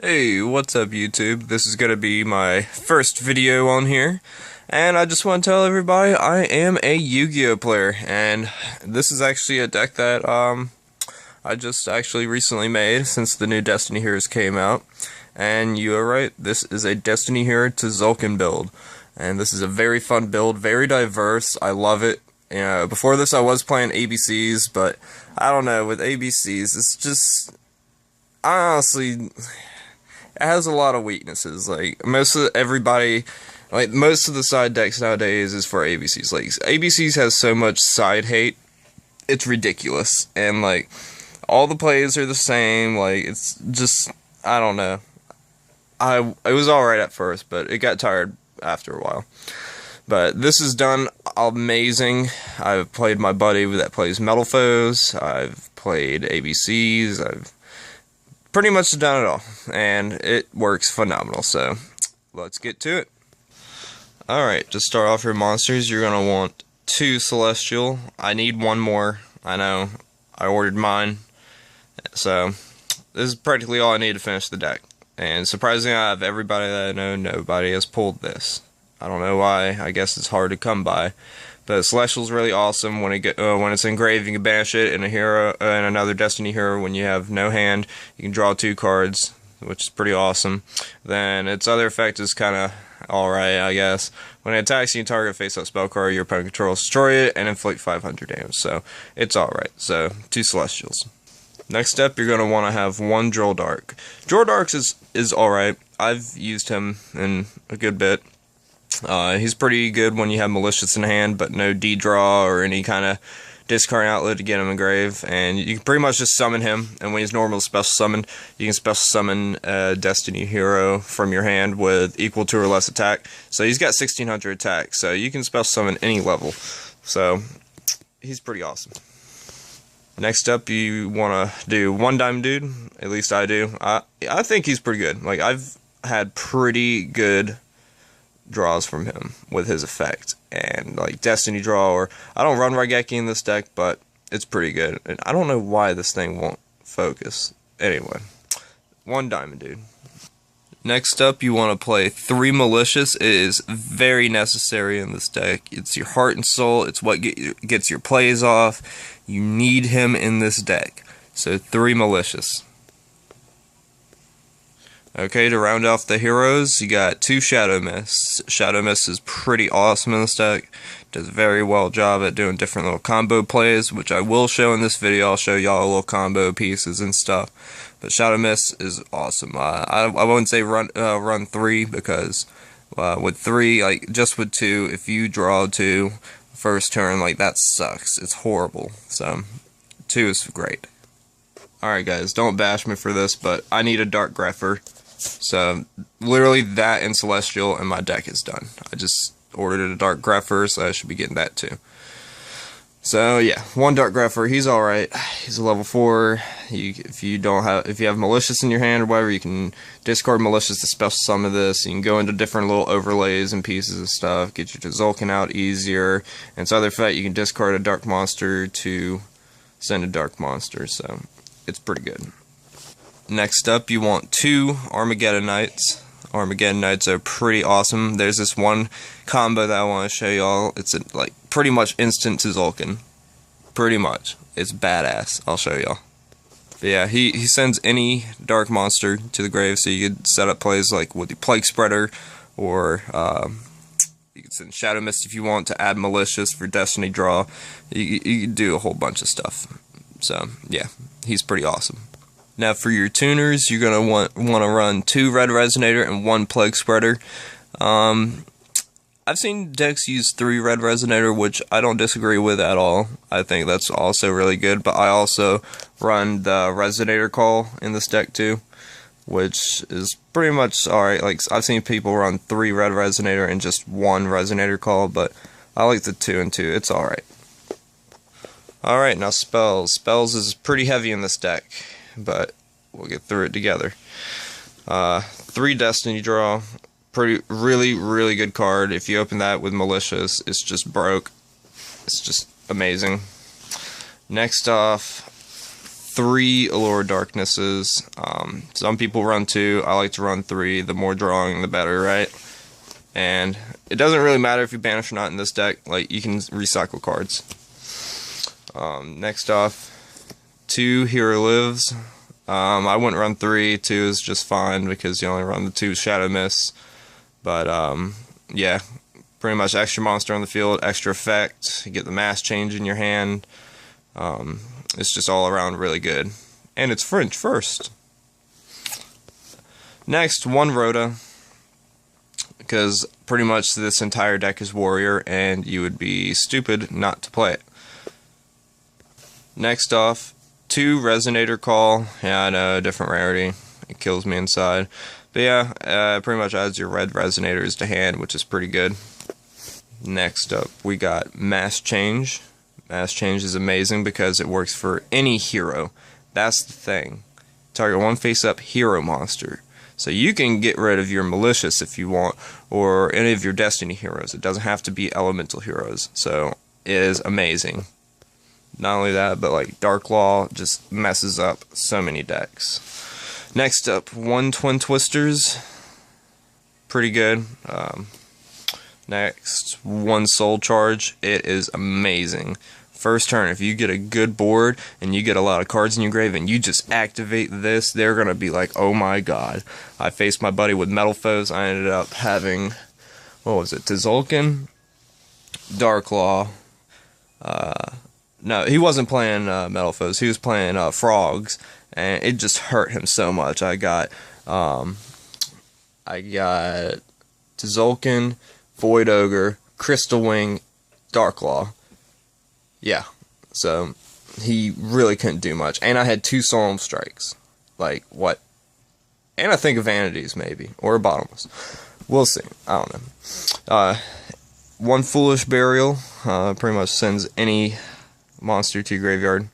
Hey, what's up YouTube? This is gonna be my first video on here, and I just want to tell everybody I am a Yu-Gi-Oh player, and this is actually a deck that I just actually recently made since the new Destiny Heroes came out. And you are right, this is a Destiny Hero TZOLKIN build, and this is a very fun build, very diverse. I love it. You know, before this I was playing ABCs, but I don't know, with ABCs it's just honestly, it has a lot of weaknesses. Like most of the side decks nowadays is for ABCs. Like ABCs has so much side hate, it's ridiculous. And like all the plays are the same. Like it's just, I don't know. It was alright at first, but it got tired after a while. But this is done amazing. I've played my buddy that plays Metal Foes. I've played ABCs. I've pretty much done it all, and it works phenomenal. So let's get to it. Alright, to start off your monsters, you're going to want 2 Celestial. I need one more. I know, I ordered mine. So this is practically all I need to finish the deck. And surprisingly, out of everybody that I know, nobody has pulled this. I don't know why. I guess it's hard to come by. But Celestial's really awesome. When it's engraved, you can banish it in a hero, in another Destiny hero. When you have no hand, you can draw 2 cards, which is pretty awesome. Then its other effect is kind of alright, I guess. When it attacks, you can target face-up spell card your opponent controls, destroy it, and inflict 500 damage. So it's alright. So 2 Celestials. Next up, you're going to want to have 1 Droll Dark. Droll Dark is alright. I've used him in a good bit. He's pretty good when you have Malicious in hand, but no D-draw or any kind of discard outlet to get him engraved. And you can pretty much just summon him, and when he's normal special summoned, you can special summon a Destiny hero from your hand with equal to or less attack. So he's got 1600 attack, so you can special summon any level. So he's pretty awesome. Next up, you want to do 1 Diamond Dude. At least I do. I think he's pretty good. Like, I've had pretty good draws from him with his effect, and like Destiny draw, or I don't run Raigeki in this deck, but it's pretty good, and I don't know why this thing won't focus. Anyway, 1 Diamond Dude. Next up, you want to play 3 Malicious. It is very necessary in this deck. It's your heart and soul. It's what gets your plays off. You need him in this deck. So 3 Malicious. Okay, to round off the heroes, you got 2 Shadow Mists. Shadow Mist is pretty awesome in this deck. Does a very well job at doing different little combo plays, which I will show in this video. I'll show y'all little combo pieces and stuff. But Shadow Mist is awesome. I wouldn't say run 3, because with 3, like just with 2, if you draw 2 first turn, like that sucks. It's horrible. So 2 is great. Alright guys, don't bash me for this, but I need a Dark Grepher. So literally that and Celestial, and my deck is done. I just ordered a Dark Grepher, so I should be getting that too. So yeah, 1 Dark Grepher. He's alright. He's a level 4. If you have Malicious in your hand or whatever, you can discard Malicious to special summon this. You can go into different little overlays and pieces of stuff, get your TZOLKIN out easier. And so other effect, you can discard a Dark Monster to send a Dark Monster. So it's pretty good. Next up, you want 2 Armageddon Knights. Armageddon Knights are pretty awesome. There's this one combo that I want to show y'all. It's like pretty much instant TZOLKIN. Pretty much. It's badass. I'll show y'all. But yeah, he sends any dark monster to the grave, so you could set up plays like with the Plague Spreader, or you could send Shadow Mist if you want to add Malicious for Destiny draw. You can do a whole bunch of stuff. So yeah, he's pretty awesome. Now for your tuners, you're going to want to run 2 Red Resonator and 1 Plague Spreader. I've seen decks use 3 Red Resonator, which I don't disagree with at all. I think that's also really good, but I also run the Resonator Call in this deck too, which is pretty much alright. Like, I've seen people run 3 Red Resonator and just 1 Resonator Call, but I like the 2 and 2. It's alright. Alright, now spells. Spells is pretty heavy in this deck, but we'll get through it together. 3 Destiny draw, really good card. If you open that with Malicious, it's just broke. It's just amazing. Next off, 3 Allure Darknesses. Some people run 2. I like to run 3. The more drawing, the better, right? And it doesn't really matter if you banish or not in this deck. Like, you can recycle cards. Next off, 2 Hero Lives. I wouldn't run 3. 2 is just fine because you only run the 2 Shadow Mists. But yeah, pretty much extra monster on the field, extra effect. You get the mass change in your hand. It's just all around really good. And it's French first. Next, 1 Rhoda. Because pretty much this entire deck is Warrior, and you would be stupid not to play it. Next off, 2 Resonator Call. Yeah, I know, different rarity. It kills me inside. But yeah, pretty much adds your red Resonators to hand, which is pretty good. Next up, we got Mass Change. Mass Change is amazing because it works for any hero. That's the thing. Target 1 face-up hero monster. So you can get rid of your Malicious if you want, or any of your Destiny heroes. It doesn't have to be elemental heroes. So it is amazing. Not only that, but like Dark Law just messes up so many decks. Next up, 1 Twin Twisters. Pretty good. Next, 1 Soul Charge. It is amazing. First turn, if you get a good board and you get a lot of cards in your grave and you just activate this, they're going to be like, oh my god. I faced my buddy with Metal Foes. I ended up having, what was it, TZOLKIN, Dark Law. No, he wasn't playing Metal Foes. He was playing Frogs, and it just hurt him so much. I got TZOLKIN, Void Ogre, Crystal Wing, Dark Law. Yeah, so he really couldn't do much. And I had 2 Solemn Strikes. Like, what? And I think of Vanities, maybe. Or a Bottomless. We'll see. I don't know. 1 Foolish Burial. Pretty much sends any monster to your graveyard.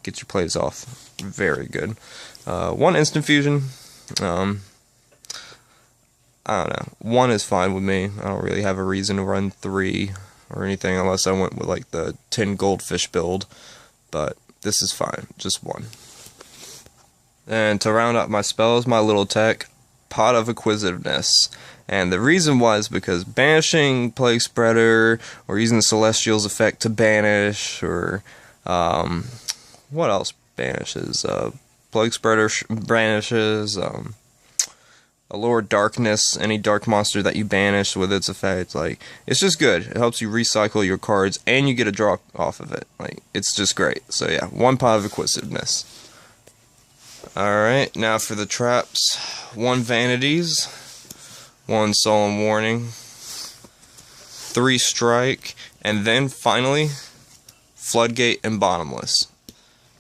Gets your plays off. Very good. 1 Instant Fusion. I don't know. 1 is fine with me. I don't really have a reason to run 3 or anything unless I went with like the 10 Goldfish build. But this is fine. Just 1. And to round out my spells, my little tech, Pot of Acquisitiveness. And the reason was because banishing Plague Spreader or using the Celestial's effect to banish, or what else banishes? Plague Spreader banishes, Allure Darkness, any dark monster that you banish with its effect. Like, it's just good. It helps you recycle your cards and you get a draw off of it. Like, it's just great. So yeah, 1 Pot of Acquisitiveness. Alright, now for the traps. 1 Vanities, 1 Solemn Warning, 3 Strike, and then finally Floodgate and Bottomless.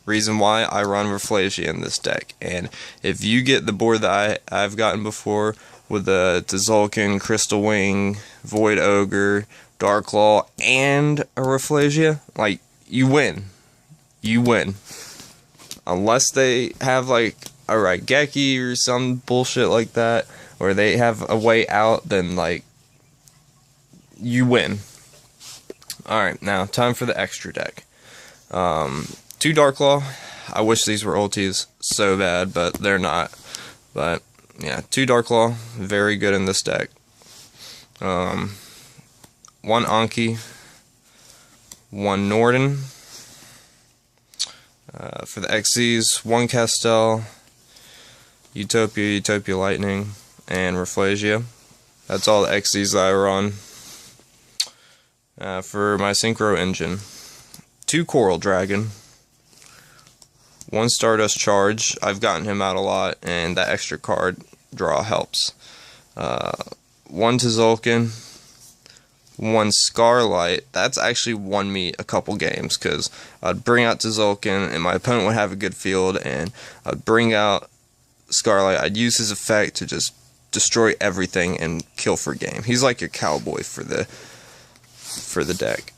Reason why I run Rafflesia in this deck. And if you get the board that I've gotten before with the TZOLKIN, Crystal Wing, Void Ogre, Dark Law, and a Rafflesia, like, you win. You win. Unless they have like a Raigeki or some bullshit like that, or they have a way out, then like, you win. Alright, now time for the extra deck. 2 Dark Law. I wish these were ultis so bad, but they're not. But yeah, 2 Dark Law, very good in this deck. 1 Anki, 1 Norden. For the XCs, 1 Castel, Utopia Lightning, and Rafflesia. That's all the XCs that I run. For my Synchro Engine, 2 Coral Dragon, 1 Stardust Charge. I've gotten him out a lot, and that extra card draw helps. 1 TZOLKIN, 1 Scarlight. That's actually won me a couple games, because I'd bring out TZOLKIN, and my opponent would have a good field, and I'd bring out Scarlight. I'd use his effect to just destroy everything and kill for game. He's like your cowboy for the deck.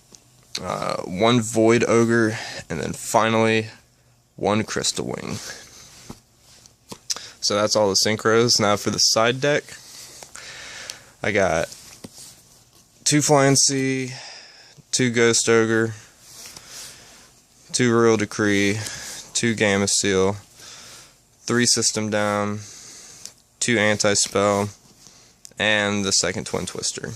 1 Void Ogre, and then finally 1 Crystal Wing. So that's all the synchros. Now for the side deck, I got 2 Flying Sea, 2 Ghost Ogre, 2 Royal Decree, 2 Gamma Seal, 3 System Down, 2 Anti-Spell, and the second Twin Twister.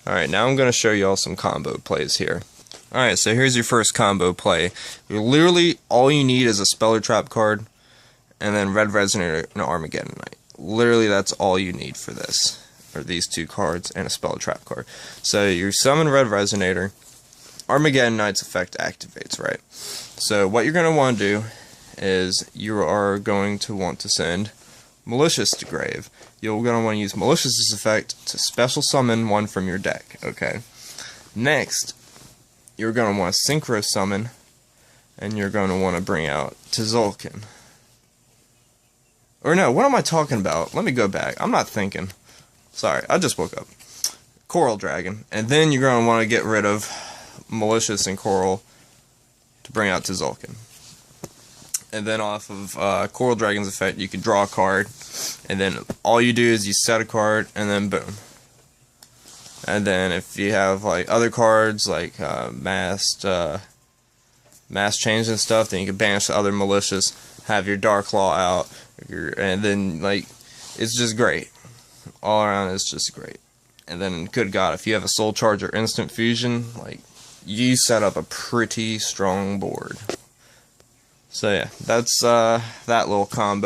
Alright, now I'm going to show you all some combo plays here. Alright, so here's your first combo play. Literally, all you need is a Speller Trap card, and then Red Resonator and Armageddon Knight. Literally, that's all you need for this. Or these 2 cards, and a Speller Trap card. So you summon Red Resonator, Armageddon Knight's effect activates, right? So what you're going to want to do is you are going to want to send Malicious to grave. You're going to want to use Malicious's effect to special summon one from your deck, okay? Next, you're going to want to Synchro Summon, and you're going to want to bring out TZOLKIN. Or no, what am I talking about? Let me go back. I'm not thinking. Sorry, I just woke up. Coral Dragon. And then you're going to want to get rid of Malicious and Coral to bring out TZOLKIN. And then off of Coral Dragon's effect, you can draw a card. And then all you do is you set a card, and then boom. And then if you have like other cards, like Mass Change and stuff, then you can banish the other Malicious, have your Dark Claw out, and then like, it's just great. All around, it's just great. And then, good God, if you have a Soul Charge or Instant Fusion, like, you set up a pretty strong board. So yeah, that's that little combo.